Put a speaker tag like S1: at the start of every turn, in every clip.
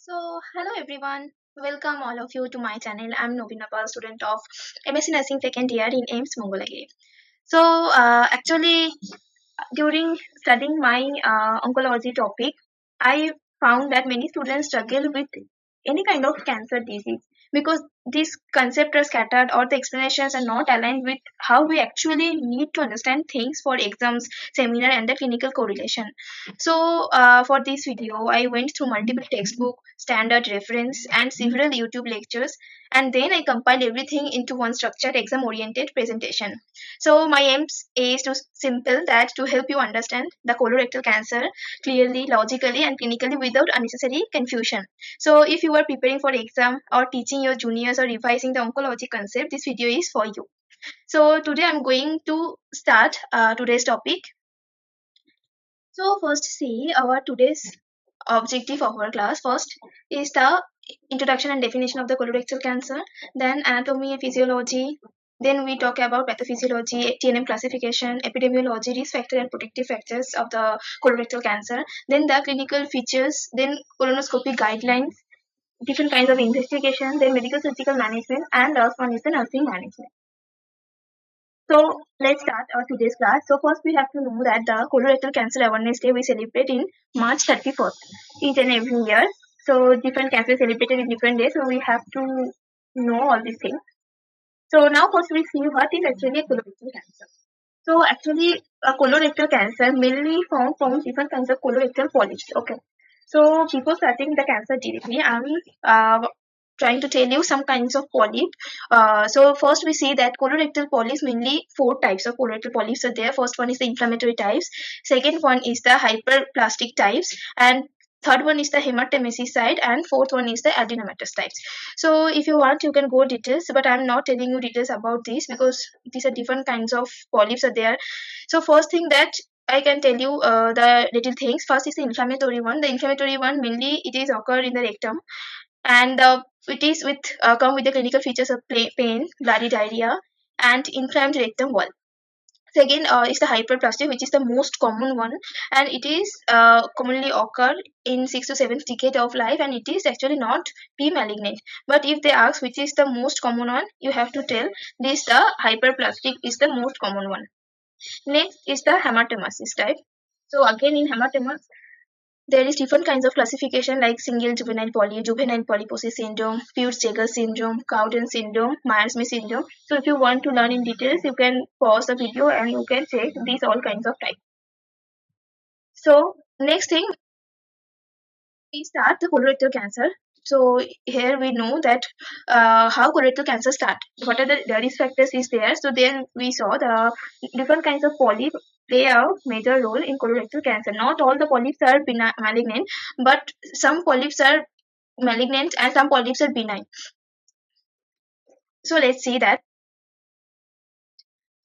S1: Hello everyone. Welcome all of you to my channel. I'm Nabeena, student of MSc Nursing second year in AIIMS Mongolagiri. Actually, during studying my oncology topic, I found that many students struggle with any kind of cancer disease because these concepts are scattered or the explanations are not aligned with how we actually need to understand things for exams, seminar, and the clinical correlation. For this video, I went through multiple textbook, standard reference, and several YouTube lectures, and then I compiled everything into one structured exam-oriented presentation. So my aims is to simple that to help you understand the colorectal cancer clearly, logically, and clinically without unnecessary confusion. So if you are preparing for exam or teaching your juniors or revising the oncology concept, this video is for you. So today I'm going to start today's topic. So first see our today's objective of our class. First is the introduction and definition of the colorectal cancer, then anatomy and physiology, then we talk about pathophysiology, TNM classification, epidemiology, risk factor and protective factors of the colorectal cancer, then the clinical features, then colonoscopy guidelines, different kinds of investigation, then medical surgical management, and last one is the nursing management. So let's start our today's class. So first we have to know that the Colorectal Cancer Awareness Day we celebrate in March 31st each and every year. So different cancers celebrated in different days. So we have to know all these things. So now first we see what is actually a colorectal cancer. So actually a colorectal cancer mainly found from different kinds of colorectal polyps. Okay. So before starting the cancer directly, I'm trying to tell you some kinds of polyp. So first we see that colorectal polyps, mainly four types of colorectal polyps are there. First one is the inflammatory types, second one is the hyperplastic types, and third one is the hematemesis side, and fourth one is the adenomatous types. So if you want you can go details, but I'm not telling you details about this because these are different kinds of polyps are there. So first thing that I can tell you the little things. First is the inflammatory one. The inflammatory one mainly it is occur in the rectum, and it is with come with the clinical features of pain, bloody diarrhea, and inflamed rectum wall. Second is the hyperplastic, which is the most common one, and it is commonly occur in 6 to 7 decade of life, and it is actually not pre-malignant. But if they ask which is the most common one, you have to tell this the hyperplastic is the most common one. Next is the hematemesis type. So again in hematemesis, there is different kinds of classification like single juvenile juvenile polyposis syndrome, Peutz-Jeghers syndrome, Cowden syndrome, Myers-Smith syndrome. So if you want to learn in details, you can pause the video and you can check these all kinds of types. So next thing, we start the colorectal cancer. So here we know that how colorectal cancer start. What are the risk factors is there. So then we saw the different kinds of polyp play a major role in colorectal cancer. Not all the polyps are malignant, but some polyps are malignant and some polyps are benign. So let's see that.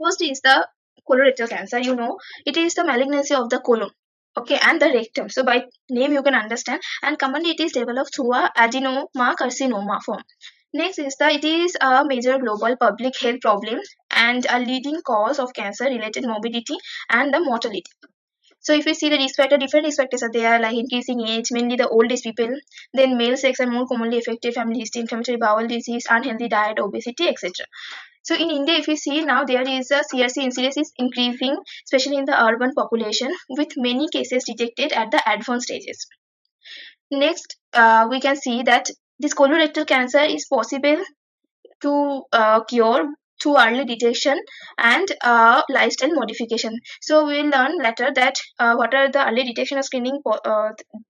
S1: First is the colorectal cancer. You know, it is the malignancy of the colon. Okay, and the rectum. So by name you can understand. And commonly it is developed through a adenoma carcinoma form. Next is that it is a major global public health problem and a leading cause of cancer related morbidity and the mortality. So if we see the risk factor, different risk factors are there like increasing age, mainly the old age people, then male sex are more commonly affected, family history, inflammatory bowel disease, unhealthy diet, obesity, etc. So in India, if you see now there is a CRC incidence is increasing, especially in the urban population, with many cases detected at the advanced stages. Next, we can see that this colorectal cancer is possible to cure through early detection and lifestyle modification. So we will learn later that what are the early detection or screening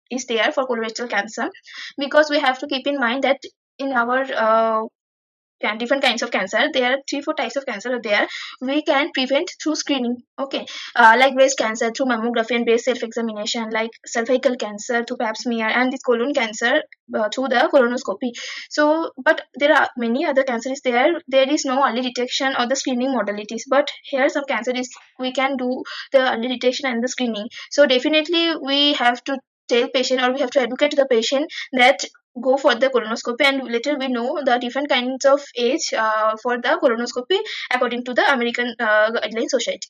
S1: is there for colorectal cancer, because we have to keep in mind that in our different kinds of cancer, there are 3-4 types of cancer are there we can prevent through screening. Okay, like breast cancer through mammography and breast self examination, like cervical cancer through pap smear, and this colon cancer through the colonoscopy. So but there are many other cancers there is no early detection or the screening modalities, but here some cancer is we can do the early detection and the screening. So definitely we have to tell patient or we have to educate the patient that go for the colonoscopy, and later we know the different kinds of age for the colonoscopy according to the American Guideline Society.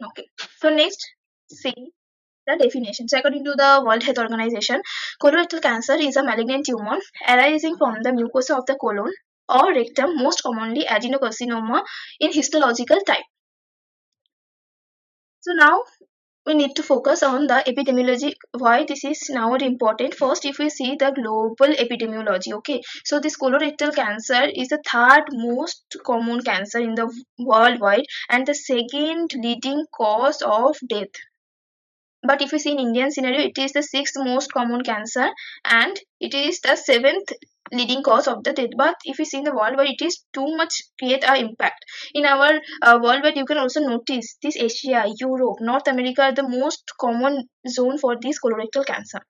S1: Okay, so next see The definition. So according to the World Health Organization, colorectal cancer is a malignant tumor arising from the mucosa of the colon or rectum, most commonly adenocarcinoma in histological type. So now we need to focus on the epidemiology, why this is now important. First, if we see the global epidemiology, okay, so this colorectal cancer is the third most common cancer in the worldwide and the second leading cause of death. But if you see in Indian scenario, it is the sixth most common cancer and it is the seventh leading cause of the death. But if you see in the worldwide, it is too much create a impact. In our worldwide, you can also notice this Asia, Europe, North America are the most common zone for this colorectal cancer.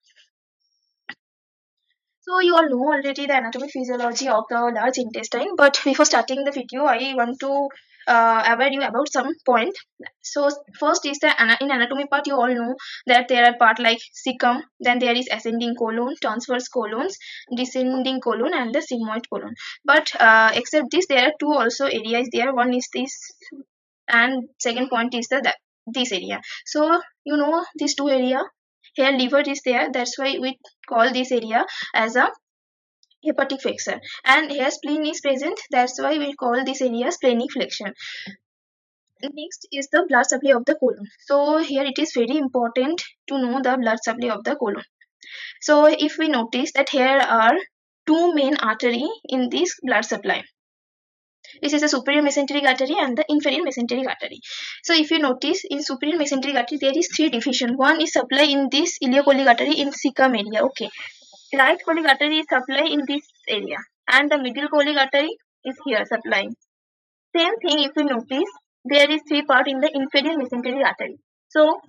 S1: So you all know already the anatomy physiology of the large intestine, but before starting the video, I want to aware you about some point. So first is the in anatomy part, you all know that there are part like cecum, then there is ascending colon, transverse colons, descending colon, and the sigmoid colon. But except this, there are two also areas there. One is this, and second point is the this area. So you know these two area. Here liver is there, that's why we call this area as a hepatic flexure, and here spleen is present, that's why we call this area splenic flexure. Next is the blood supply of the colon. So here it is very important to know the blood supply of the colon. So if we notice that here are two main artery in this blood supply. This is the superior mesenteric artery and the inferior mesenteric artery. So if you notice in superior mesenteric artery there is three division. One is supply in this ileocholic artery in cecum area. Okay, right cholic artery is supply in this area and the middle cholic artery is here supplying. Same thing if you notice there is three part in the inferior mesenteric artery. So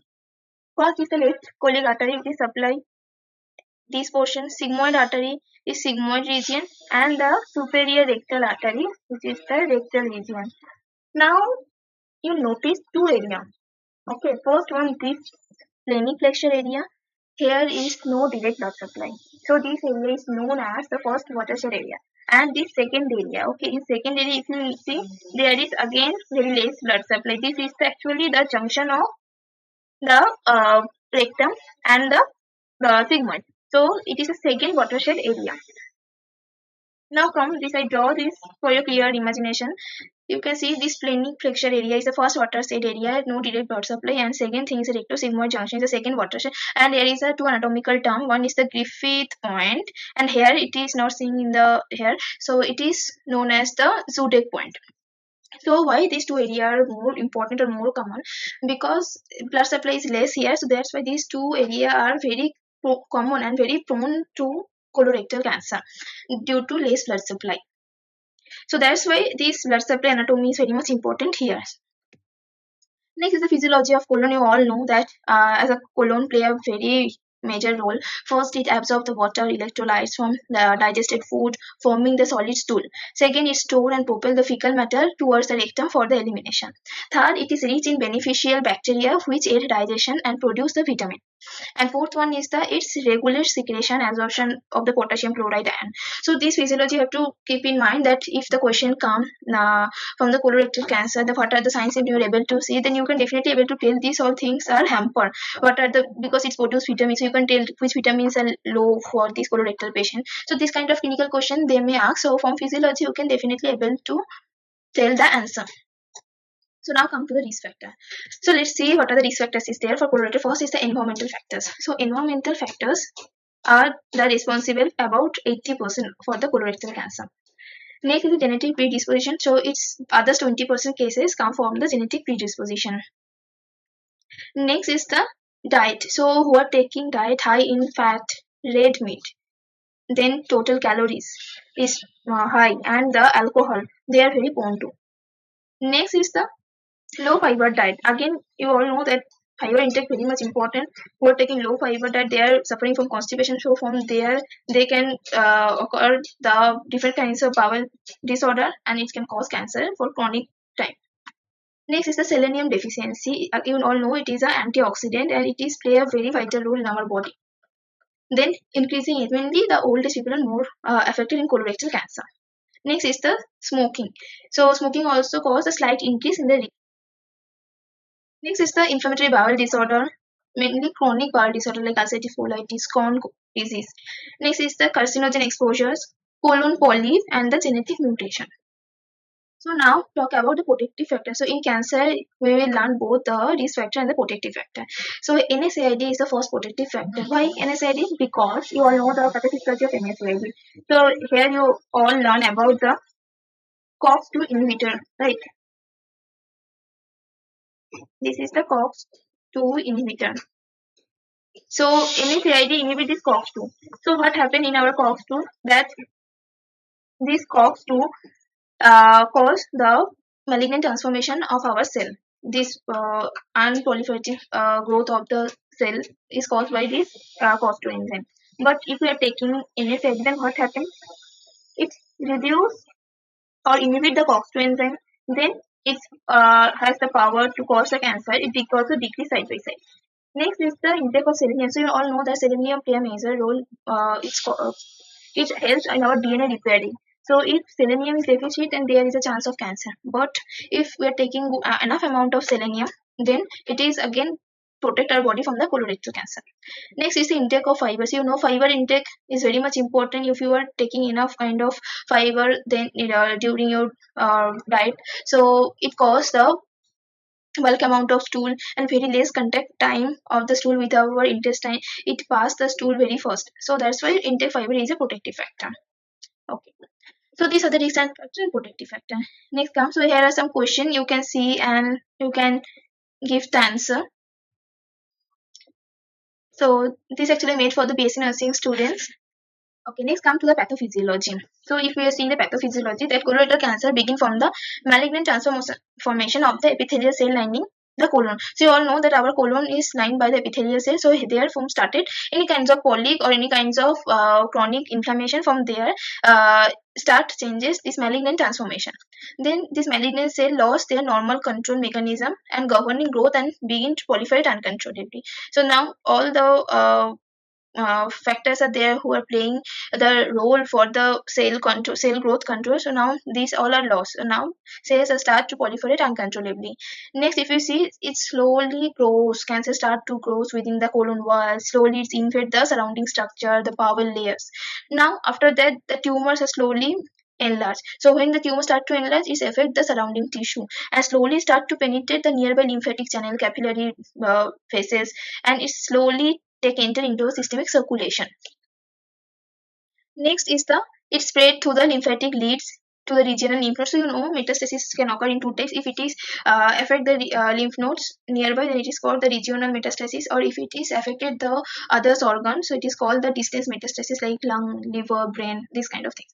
S1: first is the left cholic artery which is supply this portion. Sigmoid artery is sigmoid region and the superior rectal artery which is the rectal region. Now you notice two area. Okay, first one is splenic flexure area. Here is no direct blood supply. So this area is known as the first watershed area. And this second area, okay, in second area if you see there is again very less blood supply. This is actually the junction of the rectum and the sigmoid. So it is a second watershed area. Now come this, I draw this for your clear imagination. You can see this splenic flexure area is the first watershed area, no direct blood supply, and second thing is a recto-sigmoid junction is the second watershed. And there is a two anatomical term. One is the Griffith point, and here it is not seen in the here, so it is known as the Zudek point. So why these two areas are more important or more common? Because blood supply is less here, so that's why these two areas are very common and very prone to colorectal cancer due to less blood supply. So that's why this blood supply anatomy is very much important here. Next is the physiology of colon. You all know that as a colon play a very major role. First, it absorbs the water, electrolytes from the digested food, forming the solid stool. Second, it stores and propels the fecal matter towards the rectum for the elimination. Third, it is rich in beneficial bacteria which aid digestion and produce the vitamin. And fourth one is the its regular secretion absorption of the potassium chloride ion. So this physiology you have to keep in mind that if the question come from the colorectal cancer, what are the signs if you are able to see, then you can definitely able to tell these all things are hampered. What are the, because it's produce vitamins, so you can tell which vitamins are low for this colorectal patient. So this kind of clinical question they may ask. So from physiology you can definitely able to tell the answer. So now come to the risk factor. So let's see what are the risk factors is there for colorectal. First is the environmental factors. So environmental factors are the responsible about 80% for the colorectal cancer. Next is the genetic predisposition. So it's others 20% cases come from the genetic predisposition. Next is the diet. So who are taking diet high in fat, red meat, then total calories is high, and the alcohol they are very prone to. Next is the low fiber diet. Again, you all know that fiber intake very much important. Who are taking low fiber diet, they are suffering from constipation. So from there, they can occur the different kinds of bowel disorder, and it can cause cancer for chronic time. Next is the selenium deficiency. You all know it is an antioxidant and it is play a very vital role in our body. Then increasing age, mainly the oldest people are more affected in colorectal cancer. Next is the smoking. So smoking also causes a slight increase in the risk. Next is the inflammatory bowel disorder, mainly chronic bowel disorder like ulcerative colitis, Crohn's disease. Next is the carcinogen exposures, colon polyp, and the genetic mutation. So now talk about the protective factor. So in cancer, we will learn both the risk factor and the protective factor. So NSAID is the first protective factor. Why NSAID? Because you all know the pathophysiology of NSAID. So here you all learn about the COX-2 inhibitor, right? This is the COX-2 inhibitor. So NSAID inhibits this COX-2. So what happened in our COX-2? That this COX-2 cause the malignant transformation of our cell. This unproliferative growth of the cell is caused by this COX-2 enzyme. But if we are taking NSAID, then what happens? It reduces or inhibit the COX-2 enzyme. Then it has the power to cause the cancer. It also decrease side by side. Next is the intake of selenium. So you all know that selenium play a major role. It helps in our DNA repairing. So if selenium is deficient, then there is a chance of cancer. But if we are taking enough amount of selenium, then it is again protect our body from the colorectal cancer. Next is the intake of fiber. So you know fiber intake is very much important. If you are taking enough kind of fiber, then during your diet, so it causes the bulk amount of stool and very less contact time of the stool with our intestine. It passes the stool very fast. So that's why intake fiber is a protective factor. Okay. So these are the risk and factor and protective factor. Next comes, so here are some questions you can see and you can give the answer. So this actually made for the BSc nursing students. Okay, next come to the pathophysiology. So if we are seeing the pathophysiology, that colorectal cancer begin from the malignant transformation of the epithelial cell lining the colon. So you all know that our colon is lined by the epithelial cell. So there from started any kinds of polyp or any kinds of chronic inflammation from there start changes this malignant transformation. Then this malignant cell lost their normal control mechanism and governing growth and begin to proliferate uncontrollably. So now all the factors are there who are playing the role for the cell growth control. So now these all are lost. So now cells start to proliferate uncontrollably. Next, if you see, it slowly grows. Cancer start to grow within the colon wall. Slowly it invades the surrounding structure, the bowel layers. Now after that, the tumors are slowly enlarge. So when the tumor start to enlarge, it affect the surrounding tissue and slowly start to penetrate the nearby lymphatic channel, capillary faces, and it slowly enter into systemic circulation. Next is it spread through the lymphatic leads to the regional lymph nodes. So you know metastasis can occur in two types. If it is affect the lymph nodes nearby, then it is called the regional metastasis, or if it is affected the others organs, so it is called the distant metastasis like lung, liver, brain, these kind of things.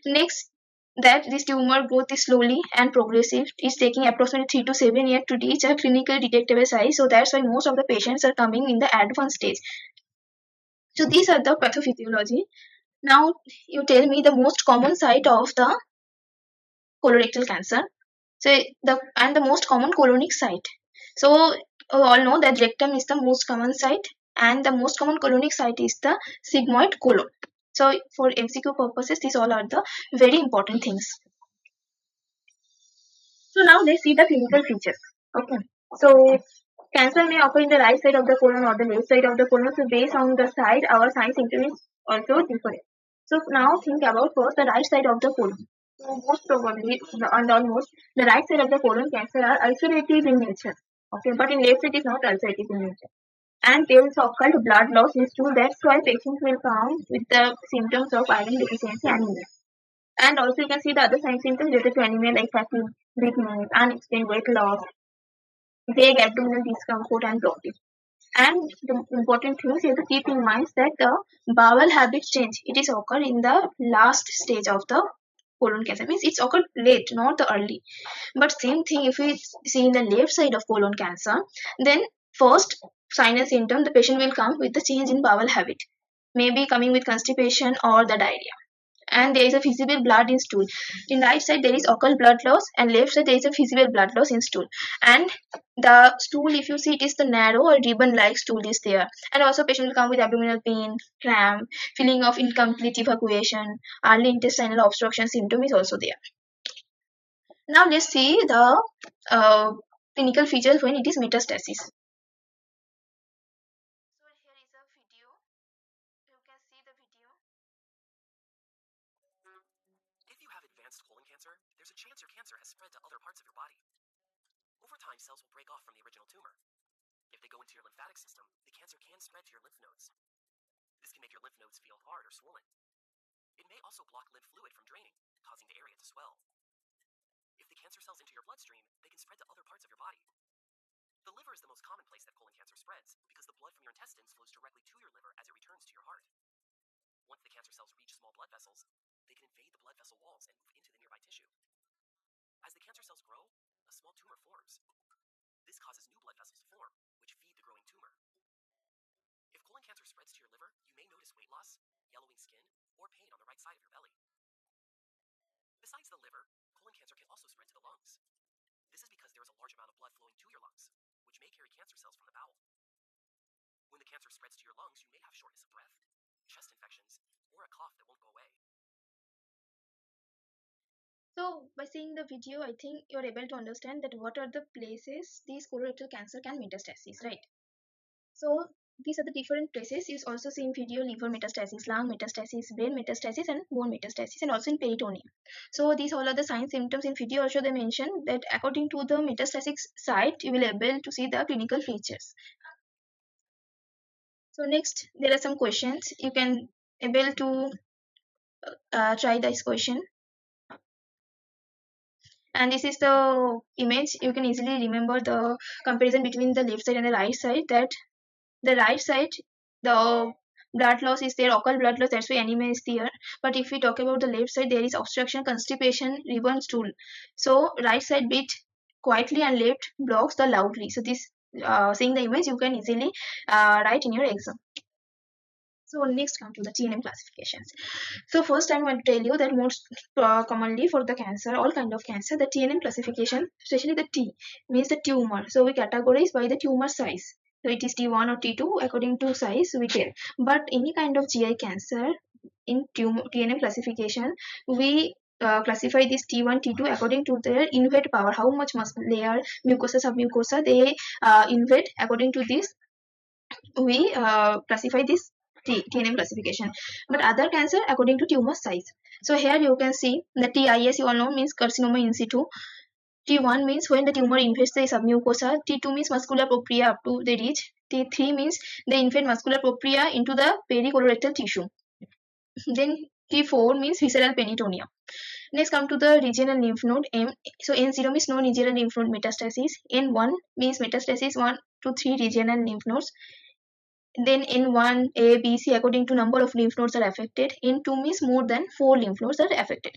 S1: Next, that this tumor growth is slowly and progressive. It's taking approximately 3 to 7 years to reach a clinically detectable size. So that's why most of the patients are coming in the advanced stage. So these are the pathophysiology. Now you tell me the most common site of the colorectal cancer. So the most common colonic site. So you all know that rectum is the most common site and the most common colonic site is the sigmoid colon. So for MCQ purposes, these all are the very important things. So now let's see the clinical features. Okay. So cancer may occur in the right side of the colon or the left side of the colon. So based on the side, our sign symptom is also different. So now think about first the right side of the colon. So most probably and almost the right side of the colon cancer are ulcerative in nature. Okay, but in left side is not ulcerative in nature. And there is occult blood loss in stool. That's why patients will come with the symptoms of iron deficiency anemia. And also you can see the other sign symptoms related to anemia like fatigue, weakness, unexplained weight loss, vague abdominal discomfort and bloating. And the important things you have to keep in mind that the bowel habit change, it is occur in the last stage of the colon cancer. Means it's occurred late, not the early. But same thing if we see in the left side of colon cancer, then first sign and symptom, the patient will come with the change in bowel habit. Maybe coming with constipation or the diarrhea. And there is a visible blood in stool. In right side there is occult blood loss and left side there is a visible blood loss in stool. And the stool, if you see, it is the narrow or ribbon like stool is there. And also patient will come with abdominal pain, cramp, feeling of incomplete evacuation, early intestinal obstruction symptom is also there. Now let's see the clinical features when it is metastasis.
S2: cancer, there's a chance your cancer has spread to other parts of your body. Over time, cells will break off from the original tumor. If they go into your lymphatic system, the cancer can spread to your lymph nodes. This can make your lymph nodes feel hard or swollen. It may also block lymph fluid from draining, causing the area to swell. If the cancer cells enter your bloodstream, they can spread to other parts of your body. The liver is the most common place that colon cancer spreads because the blood from your intestines flows directly to your liver as it returns to your heart. Once the cancer cells reach small blood vessels, they can invade the blood vessel walls and move into the nearby tissue. As the cancer cells grow, a small tumor forms. This causes new blood vessels to form, which feed the growing tumor. If colon cancer spreads to your liver, you may notice weight loss, yellowing skin, or pain on the right side of your belly. Besides the liver, colon cancer can also spread to the lungs. This is because there is a large amount of blood flowing to your lungs, which may carry cancer cells from the bowel. When the cancer spreads to your lungs, you may have shortness of breath, chest infections, or a cough that won't go away.
S1: So by seeing the video, I think you're able to understand that what are the places these colorectal cancer can metastasis, right? So these are the different places. You also see in video liver metastasis, lung metastasis, brain metastasis, and bone metastasis, and also in peritoneum. So these all are the signs, symptoms. In video also they mention that according to the metastatic site, you will able to see the clinical features. So next, there are some questions. You can able to try this question. And this is the image. You can easily remember the comparison between the left side and the right side, that the right side, the blood loss is there, occult blood loss, that's why anemia is there. But if we talk about the left side, there is obstruction, constipation, ribbon stool. So right side beat quietly and left blocks the loudly. So this seeing the image, you can easily write in your exam. So next come to the TNM classifications. So first I want to tell you that most commonly for the cancer, all kind of cancer, the TNM classification, especially the T, means the tumor. So we categorize by the tumor size. So it is T1 or T2 according to size we tell. But any kind of GI cancer in TNM classification, we classify this T1, T2 according to their invade power, how much muscle layer, mucosa, submucosa they invade. According to this, we classify this TNM classification. But other cancer according to tumor size. So here you can see the TIS, you all know, means carcinoma in situ. T1 means when the tumor invades the submucosa. T2 means muscular propria up to the reach. T3 means they invade muscular propria into the pericolorectal tissue. Then T4 means visceral peritoneum. Next come to the regional lymph node M. So N0 means no regional lymph node metastasis. N1 means metastasis 1 to 3 regional lymph nodes. Then N1, A, B, C according to number of lymph nodes are affected. N2 means more than 4 lymph nodes are affected.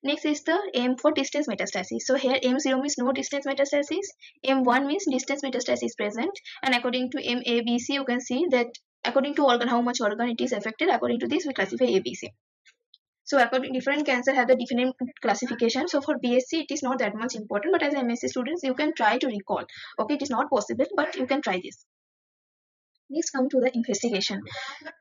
S1: Next is the M for distance metastasis. So here M0 means no distance metastasis. M1 means distance metastasis present. And according to MABC, you can see that according to organ, how much organ it is affected. According to this, we classify ABC. So according different cancer have the different classification. So for BSc, it is not that much important. But as MSc students, you can try to recall. Okay, it is not possible, but you can try this. Next come to the investigation.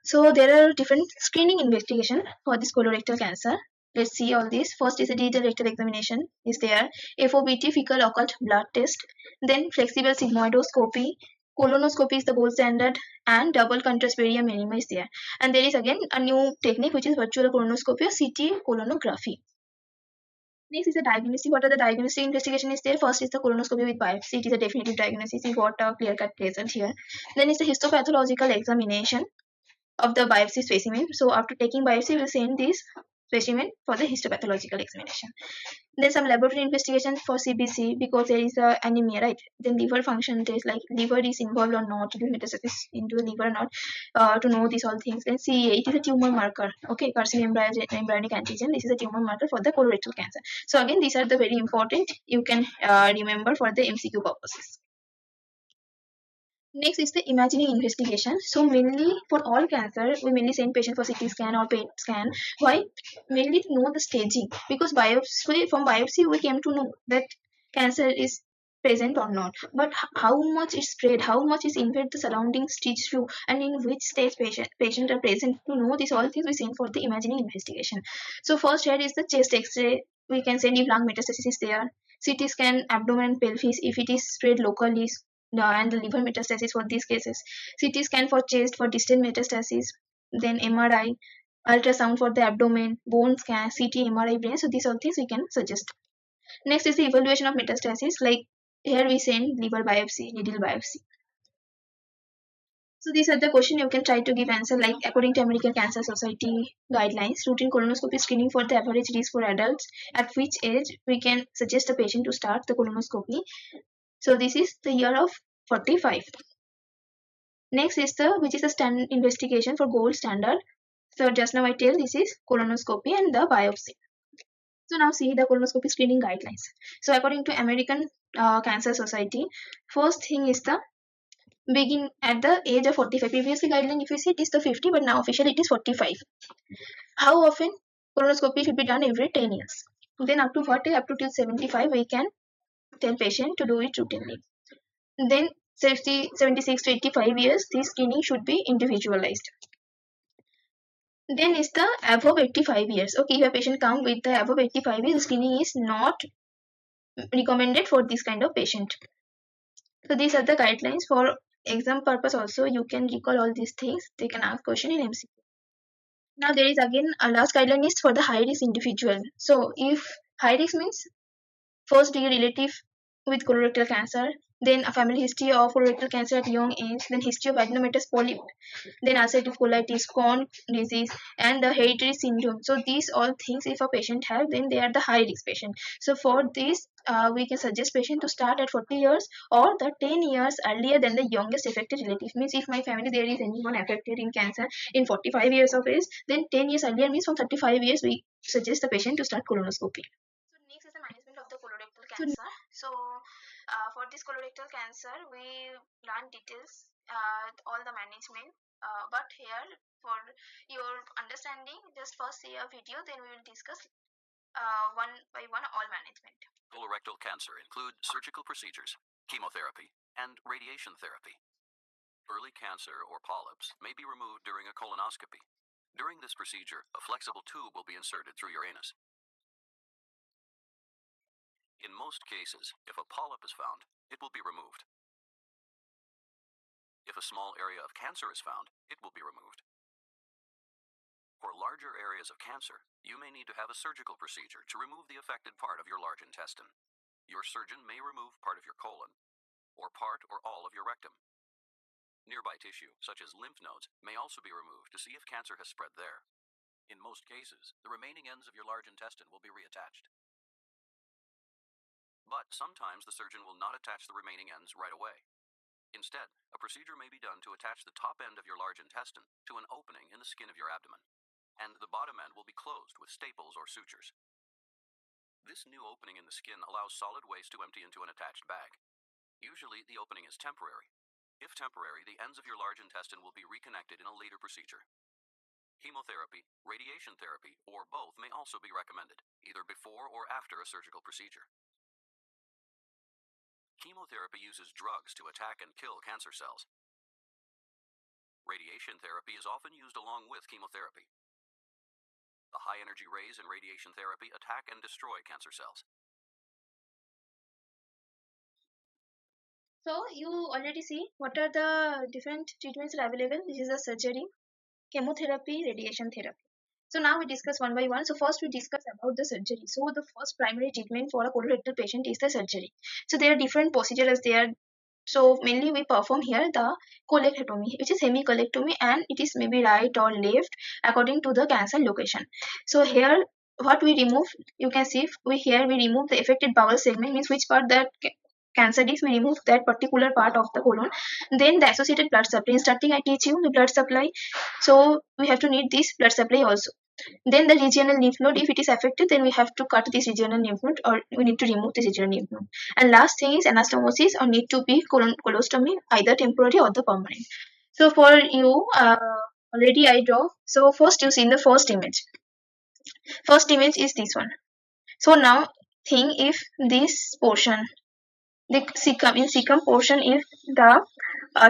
S1: So there are different screening investigation for this colorectal cancer. Let's see all this. First is a digital rectal examination is there. FOBT, fecal occult blood test. Then flexible sigmoidoscopy. Colonoscopy is the gold standard, and double contrast barium minima is there. And there is again a new technique which is virtual colonoscopy or CT colonography. Next is the diagnostic. What are the diagnostic investigation is there? First is the colonoscopy with biopsy. It is a definitive diagnosis. We got a clear-cut result here. Then is the histopathological examination of the biopsy specimen. So after taking biopsy, we'll send this specimen for the histopathological examination. Then some laboratory investigation for CBC because there is a anemia, right? Then liver function test, like liver is involved or not, do metastasis into the liver or not, to know these all things. Then CA, it is a tumor marker. Okay, carcinomembryonic antigen. This is a tumor marker for the colorectal cancer. So again, these are the very important. You can remember for the MCQ purposes. Next is the imaging investigation. So mainly for all cancer, we mainly send patient for CT scan or PET scan. Why? Mainly to know the staging. Because from biopsy we came to know that cancer is present or not. But how much is spread, how much is invade the surrounding tissue, and in which stage patient are present, to know these all things we send for the imaging investigation. So first here is the chest X-ray. We can send if lung metastasis is there. CT scan abdomen and pelvis if it is spread locally, and the liver metastasis for these cases. CT scan for chest for distant metastasis. Then MRI ultrasound for the abdomen, bone scan, CT, MRI, brain. So these are things we can suggest. Next is the evaluation of metastasis. Like here we send liver biopsy, needle biopsy. So these are the question you can try to give answer. Like according to American Cancer Society guidelines, routine colonoscopy screening for the average risk for adults. At which age we can suggest a patient to start the colonoscopy. So this is the year of 45. Next is the which is the standard investigation for gold standard. So just now I tell this is colonoscopy and the biopsy. So now see the colonoscopy screening guidelines. So according to American Cancer Society, first thing is the begin at the age of 45. Previously guideline if you see it is the 50, but now officially it is 45. How often? Colonoscopy should be done every 10 years. Then up to 40, up to till 75, we can tell patient to do it routinely. Then 76 to 85 years, this screening should be individualized. Then is the above 85 years. Okay, if a patient come with the above 85 years, screening is not recommended for this kind of patient. So these are the guidelines for exam purpose. Also, you can recall all these things. They can ask question in MCQ. Now there is again a last guideline is for the high risk individual. So if high risk means first degree relative with colorectal cancer, then a family history of colorectal cancer at young age, then history of adenomatous polyp, then ulcerative colitis, Crohn disease, and the hereditary syndrome. So these all things, if a patient have, then they are the high risk patient. So for this, we can suggest patient to start at 40 years or the 10 years earlier than the youngest affected relative. Means if my family there is anyone affected in cancer in 45 years of age, then 10 years earlier means from 35 years we suggest the patient to start colonoscopy. So next is the management of the colorectal cancer. So for this colorectal cancer, we learn details, all the management. But here, for your understanding, just first see a video, then we will discuss one by one all management.
S2: Colorectal cancer include surgical procedures, chemotherapy, and radiation therapy. Early cancer or polyps may be removed during a colonoscopy. During this procedure, a flexible tube will be inserted through your anus. In most cases, if a polyp is found, it will be removed. If a small area of cancer is found, it will be removed. For larger areas of cancer, you may need to have a surgical procedure to remove the affected part of your large intestine. Your surgeon may remove part of your colon, or part or all of your rectum. Nearby tissue, such as lymph nodes, may also be removed to see if cancer has spread there. In most cases, the remaining ends of your large intestine will be reattached. But sometimes the surgeon will not attach the remaining ends right away. Instead, a procedure may be done to attach the top end of your large intestine to an opening in the skin of your abdomen, and the bottom end will be closed with staples or sutures. This new opening in the skin allows solid waste to empty into an attached bag. Usually, the opening is temporary. If temporary, the ends of your large intestine will be reconnected in a later procedure. Chemotherapy, radiation therapy, or both may also be recommended, either before or after a surgical procedure. Chemotherapy uses drugs to attack and kill cancer cells. Radiation therapy is often used along with chemotherapy. The high-energy rays in radiation therapy attack and destroy cancer cells.
S1: So you already see what are the different treatments are available. This is a surgery, chemotherapy, radiation therapy. So now we discuss one by one. So first we discuss about the surgery. So the first primary treatment for a colorectal patient is the surgery. So there are different procedures there. So mainly we perform here the colectomy, which is hemicolectomy, and it is maybe right or left according to the cancer location. So here what we remove, you can see we remove the affected bowel segment, means which part that cancer is, we remove that particular part of the colon. Then the associated blood supply. In starting I teach you the blood supply, so we have to need this blood supply also. Then the regional lymph node, if it is affected, then we have to cut this regional lymph node, or we need to remove this regional lymph node. And last thing is anastomosis, or need to be colostomy, either temporary or the permanent. So for you, already I draw. So first you see in the first image. First image is this one. So now think if this portion, the cecum portion, if the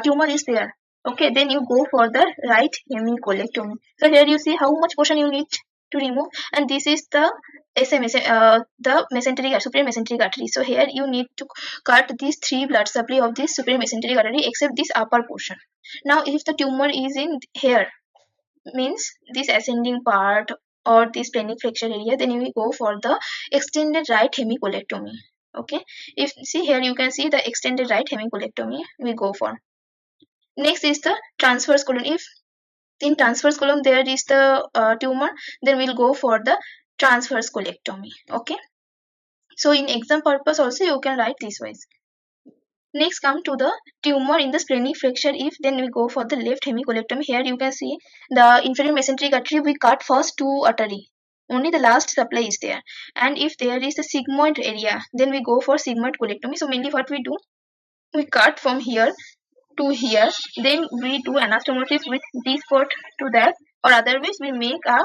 S1: tumor is there, okay, then you go for the right hemicolectomy. So here you see how much portion you need to remove, and this is the SMS, the mesenteric, superior mesenteric artery. So here you need to cut these three blood supply of this superior mesenteric artery except this upper portion. Now if the tumor is in here, means this ascending part or this splenic fracture area, then we go for the extended right hemicolectomy. Okay, if see here you can see the extended right hemicolectomy we go for. Next is the transverse colon. If in transverse colon there is the tumor, then we'll go for the transverse colectomy. Okay, so in exam purpose also you can write this way. Next come to the tumor in the splenic fracture. If then we go for the left hemicolectomy. Here you can see the inferior mesenteric artery we cut first two artery. Only the last supply is there. And if there is the sigmoid area, then we go for sigmoid colectomy. So mainly what we do, we cut from here to here. Then we do anastomosis with this part to that, or otherwise we make a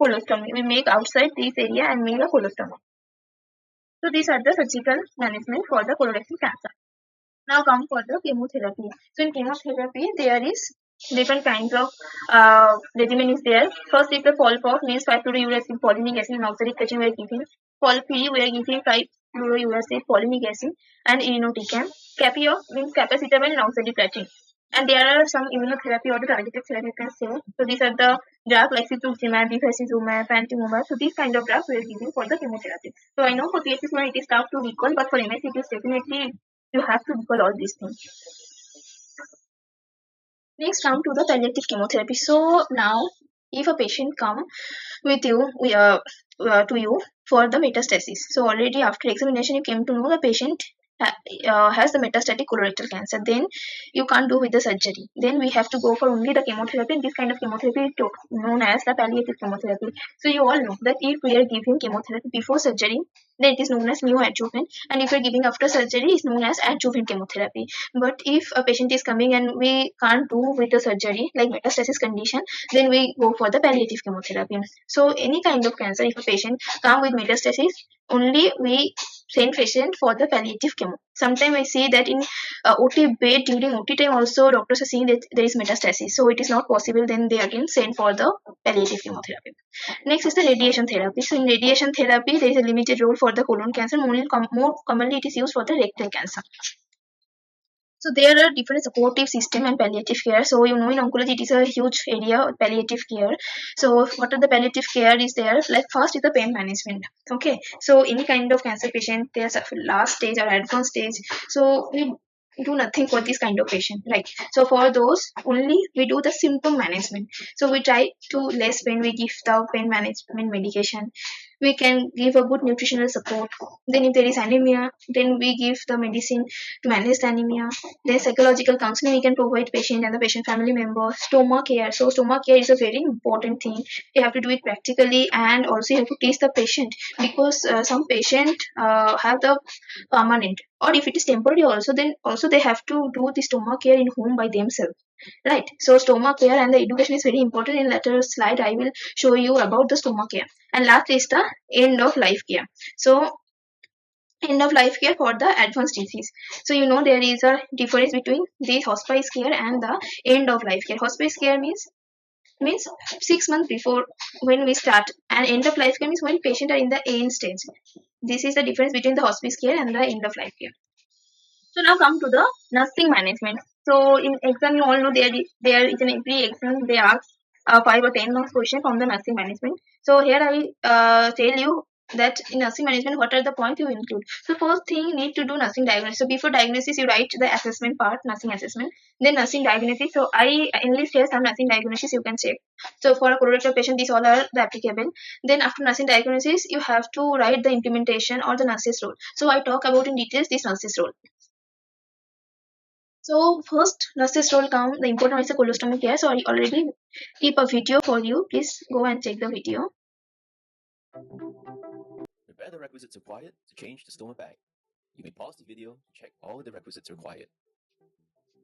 S1: colostomy. We make outside this area and make a colostomy. So these are the surgical management for the colorectal cancer. Now come for the chemotherapy. So in chemotherapy there is different kinds of regimen is there. First is the FOLFOF means 5-fluorouracil polinic acid and oxalic acid we are giving. FOLFIRI we are giving 5-fluorouracil polinic acid and irinotecan. Capio means capacitabine and oxaliplatin. And there are some immunotherapy or the targeted therapy you can say. So these are the drugs like cetuximab, bevacizumab, pantimumab. So these kind of drugs we are giving for the chemotherapy. So I know for PhD student it is tough to recall, but for MSc it is definitely you have to recall all these things. Next come to the palliative chemotherapy. So now if a patient come with you to you for the metastasis, so already after examination you came to know the patient has the metastatic colorectal cancer, then you can't do with the surgery, then we have to go for only the chemotherapy, and this kind of chemotherapy is known as the palliative chemotherapy. So you all know that if we are giving chemotherapy before surgery, then it is known as neoadjuvant, and if we are giving after surgery, it's known as adjuvant chemotherapy. But if a patient is coming and we can't do with the surgery like metastasis condition, then we go for the palliative chemotherapy. So any kind of cancer, if a patient come with metastasis, only we send patient for the palliative chemo. Sometimes I see that in OT bed during OT time also doctors are seeing that there is metastasis, so it is not possible. Then they again send for the palliative chemotherapy. Next is the radiation therapy. So in radiation therapy, there is a limited role for the colon cancer. More commonly, it is used for the rectal cancer. So there are different supportive system and palliative care. So you know in oncology it is a huge area of palliative care. So what are the palliative care is there? Like first is the pain management. Okay. So any kind of cancer patient, there's a last stage or advanced stage. So we do nothing for this kind of patient, right? So for those only we do the symptom management. So we try to less pain, we give the pain management medication. We can give a good nutritional support. Then if there is anemia, then we give the medicine to manage the anemia. Then psychological counseling we can provide patient and the patient family member. Stomach care. So stomach care is a very important thing. You have to do it practically, and also you have to teach the patient, because some patient have the permanent, or if it is temporary also, then also they have to do the stomach care in home by themselves. Right. So stomach care and the education is very important. In later slide, I will show you about the stomach care. And last is the end of life care. So end of life care for the advanced disease. So you know there is a difference between the hospice care and the end of life care. Hospice care means 6 months before when we start, and end of life care means when patient are in the end stage. This is the difference between the hospice care and the end of life care. So now come to the nursing management. So in exam you all know there is in every exam they ask 5 or 10 marks question from the nursing management. So here I tell you that in nursing management what are the points you include. So first thing you need to do nursing diagnosis. So before diagnosis you write the assessment part, nursing assessment, then nursing diagnosis. So I enlist here some nursing diagnosis you can check. So for a colorectal patient these all are the applicable. Then after nursing diagnosis you have to write the implementation or the nurse's role. So I talk about in details this nurse's role. So first nurses role come the important is the colostomy care. So I already keep a video for you. Please go and check the video.
S2: Prepare the requisites required to change the stoma bag. You may pause the video to check all the requisites required.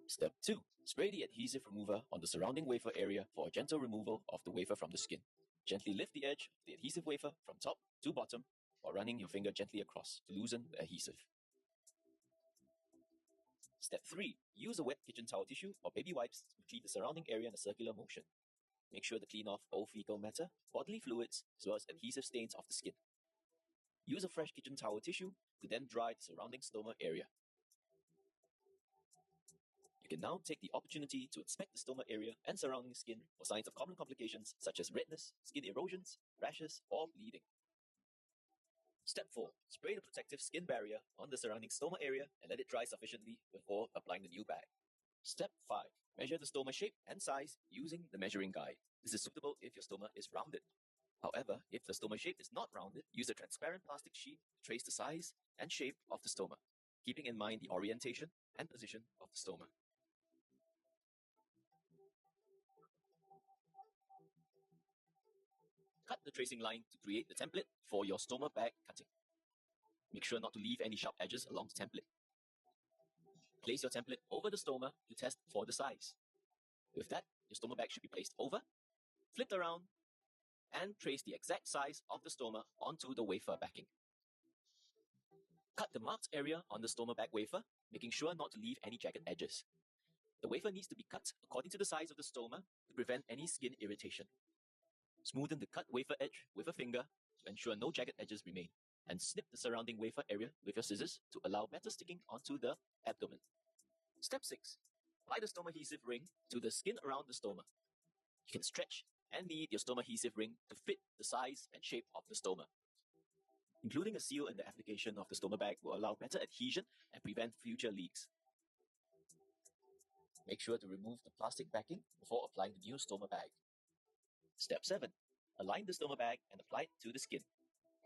S2: Step 2. Spray the adhesive remover on the surrounding wafer area for a gentle removal of the wafer from the skin. Gently lift the edge of the adhesive wafer from top to bottom while running your finger gently across to loosen the adhesive. Step 3. Use a wet kitchen towel tissue or baby wipes to clean the surrounding area in a circular motion. Make sure to clean off all fecal matter, bodily fluids, as well as adhesive stains off the skin. Use a fresh kitchen towel tissue to then dry the surrounding stoma area. You can now take the opportunity to inspect the stoma area and surrounding skin for signs of common complications such as redness, skin erosions, rashes, or bleeding. Step 4. Spray the protective skin barrier on the surrounding stoma area and let it dry sufficiently before applying the new bag. Step 5. Measure the stoma shape and size using the measuring guide. This is suitable if your stoma is rounded. However, if the stoma shape is not rounded, use a transparent plastic sheet to trace the size and shape of the stoma, keeping in mind the orientation and position of the stoma. Cut the tracing line to create the template for your stoma bag cutting. Make sure not to leave any sharp edges along the template. Place your template over the stoma to test for the size. With that, your stoma bag should be placed over, flipped around, and trace the exact size of the stoma onto the wafer backing. Cut the marked area on the stoma bag wafer, making sure not to leave any jagged edges. The wafer needs to be cut according to the size of the stoma to prevent any skin irritation. Smoothen the cut wafer edge with a finger to ensure no jagged edges remain, and snip the surrounding wafer area with your scissors to allow better sticking onto the abdomen. Step 6. Apply the stoma adhesive ring to the skin around the stoma. You can stretch and knead your stoma adhesive ring to fit the size and shape of the stoma. Including a seal in the application of the stoma bag will allow better adhesion and prevent future leaks. Make sure to remove the plastic backing before applying the new stoma bag. Step 7. Align the stoma bag and apply it to the skin.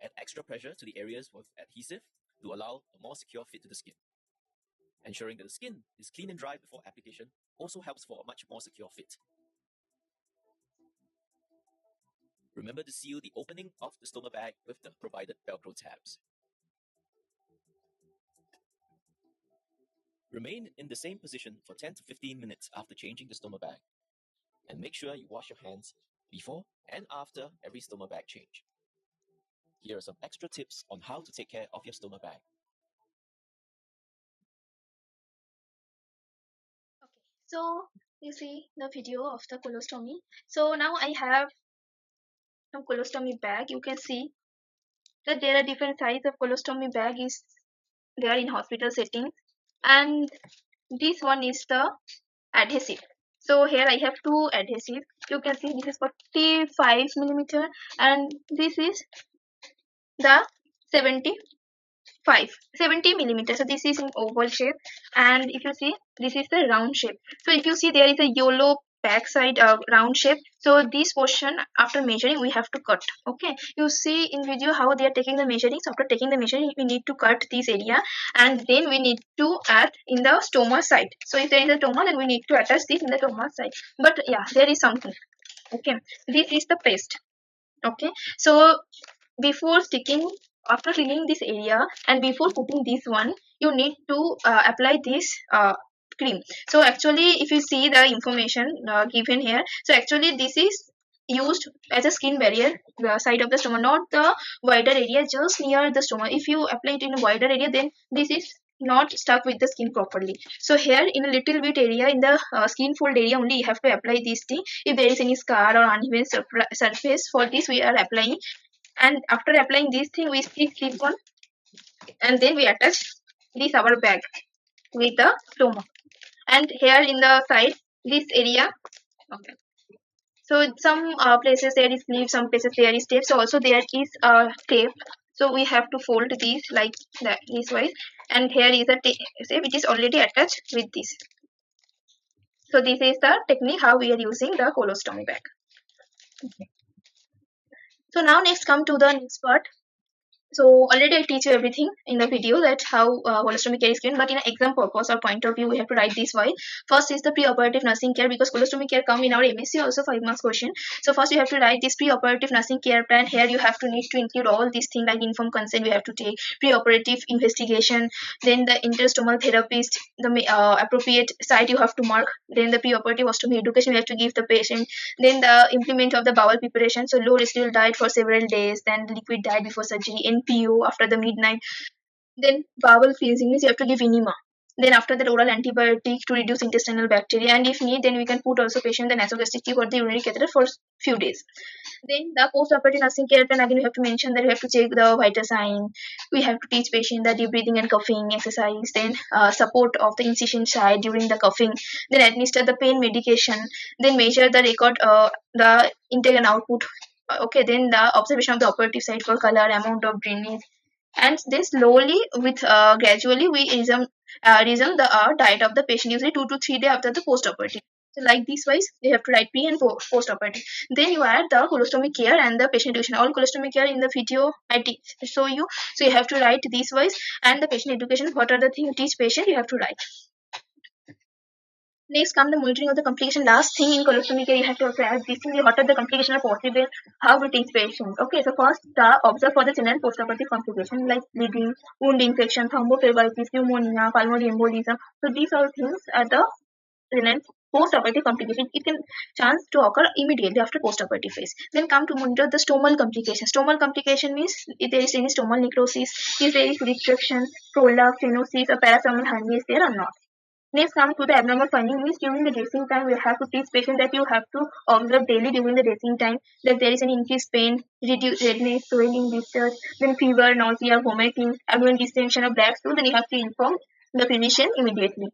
S2: Add extra pressure to the areas with adhesive to allow a more secure fit to the skin. Ensuring that the skin is clean and dry before application also helps for a much more secure fit. Remember to seal the opening of the stoma bag with the provided Velcro tabs. Remain in the same position for 10 to 15 minutes after changing the stoma bag. And make sure you wash your hands before and after every stoma bag change. Here are some extra tips on how to take care of your stoma bag.
S1: Okay, so you see the video of the colostomy. So now I have some colostomy bag. You can see that there are different sizes of colostomy bag is there in hospital setting, and this one is the adhesive. So here I have two adhesive. You can see this is 45 millimeter and this is the 70 millimeters. So this is in oval shape, and if you see this is the round shape. So if you see there is a yellow backside round shape, so this portion after measuring we have to cut. Okay, you see in video how they are taking the measuring. So after taking the measuring we need to cut this area, and then we need to add in the stoma side. So if there is a stoma, then we need to attach this in the stoma side. But yeah, there is something. Okay, this is the paste. Okay, so before sticking, after cleaning this area and before putting this one, you need to apply this cream. So actually if you see the information given here, so actually this is used as a skin barrier, the side of the stoma, not the wider area, just near the stoma. If you apply it in a wider area, then this is not stuck with the skin properly. So here in a little bit area, in the skin fold area only, you have to apply this thing. If there is any scar or uneven surface, for this we are applying. And after applying this thing, we stick this one, and then we attach this our bag with the stoma. And here in the side, this area, okay, so some places there is sleeve, some places there is tape, so also there is a tape. So we have to fold these like that, this way, and here is a tape which is already attached with this. So this is the technique how we are using the colostomy bag. Okay. So now next come to the next part. So already I teach you everything in the video that how colostomy care is given, but in an exam purpose or point of view, we have to write this while. First is the pre-operative nursing care, because colostomy care come in our MSc also 5 marks question. So first you have to write this pre-operative nursing care plan. Here you have to need to include all these things like informed consent we have to take, pre-operative investigation, then the interstomal therapist, the appropriate site you have to mark, then the pre-operative ostomy education we have to give the patient, then the implement of the bowel preparation, so low residual diet for several days, then liquid diet before surgery, NPO after the midnight, then bowel cleansing means you have to give enema. Then after that, oral antibiotic to reduce intestinal bacteria, and if need, then we can put also patient the nasogastric tube or the urinary catheter for few days. Then the post-operative nursing care plan, again we have to mention that we have to check the vital sign. We have to teach patient the deep breathing and coughing exercise. Then support of the incision side during the coughing. Then administer the pain medication. Then measure the record the intake and output. Okay, then the observation of the operative site for color, amount of drainage, and then slowly with gradually we resume the diet of the patient, usually 2 to 3 days after the post-operative. So like this wise, they have to write pre and post-operative. Then you add the colostomy care and the patient education. All colostomy care in the video I show you. So you have to write this wise, and the patient education. What are the things to teach patient? You have to write. Next come the monitoring of the complication. Last thing in colostomy care, you have to also add this thing. What are the complications are possible? How to teach patients? Okay, so first observe for the general postoperative complication like bleeding, wound infection, thrombophlebitis, pneumonia, pulmonary embolism. So these are things are the general post-operative complication. It can chance to occur immediately after post-operative phase. Then come to monitor the stomal complication. Stomal complication means if there is any stomal necrosis, if there is restriction, prolapse, stenosis, or parastomal hernia is there or not. Next come to the abnormal finding means during the dressing time we have to teach patient that you have to observe daily during the dressing time that there is an increased pain, reduced redness, swelling, blisters, then fever, nausea, vomiting, abdominal distension of black stool, then you have to inform the physician immediately.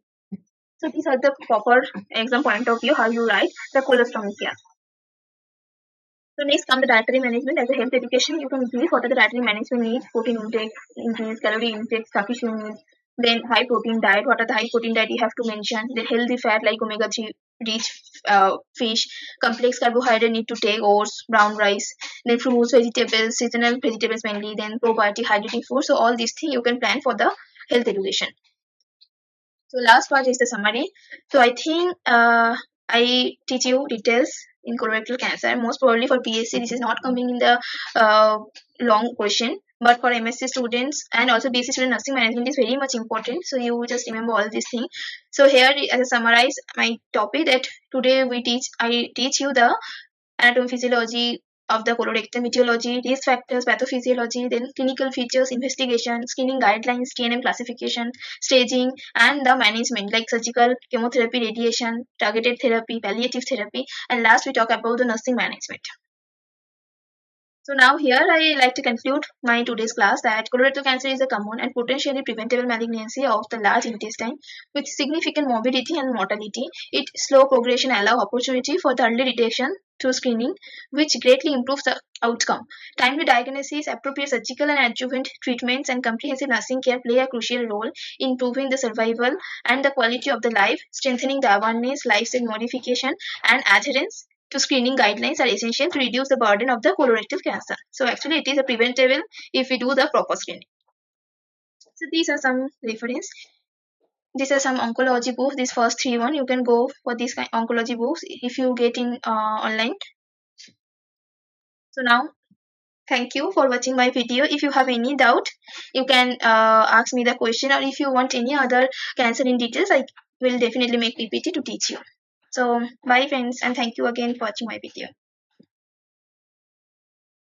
S1: So these are the proper exam point of view how you write the colostomy care. So next come the dietary management. As a health education, you can give what are the dietary management needs: protein intake, increase calorie intake, sufficient needs. Then high protein diet. What are the high protein diet you have to mention? Then healthy fat like omega-3 rich fish. Complex carbohydrate need to take oats, brown rice. Then fruits, vegetables, seasonal vegetables mainly. Then probiotic hydrating food. So all these things you can plan for the health education. So last part is the summary. So I think I teach you details in colorectal cancer. Most probably for PSC, this is not coming in the long question. But for MSc students and also BSc student, nursing management is very much important. So you just remember all these things. So here, as I summarize my topic, that today I teach you the anatomy physiology of the colorectal, etiology, risk factors, pathophysiology, then clinical features, investigation, screening guidelines, TNM classification, staging, and the management like surgical, chemotherapy, radiation, targeted therapy, palliative therapy, and last we talk about the nursing management. So now here I like to conclude my today's class that colorectal cancer is a common and potentially preventable malignancy of the large intestine with significant morbidity and mortality. Its slow progression allows opportunity for the early detection through screening, which greatly improves the outcome. Timely diagnosis, appropriate surgical and adjuvant treatments, and comprehensive nursing care play a crucial role in improving the survival and the quality of the life, strengthening the awareness, lifestyle modification, and adherence to screening guidelines are essential to reduce the burden of the colorectal cancer. So actually it is a preventable if we do the proper screening. So these are some reference. These are some oncology books. These first three one you can go for these kind oncology books if you get in online. So now thank you for watching my video. If you have any doubt, you can ask me the question, or if you want any other cancer in details, I will definitely make PPT to teach you. So bye friends, and thank you again for watching my video.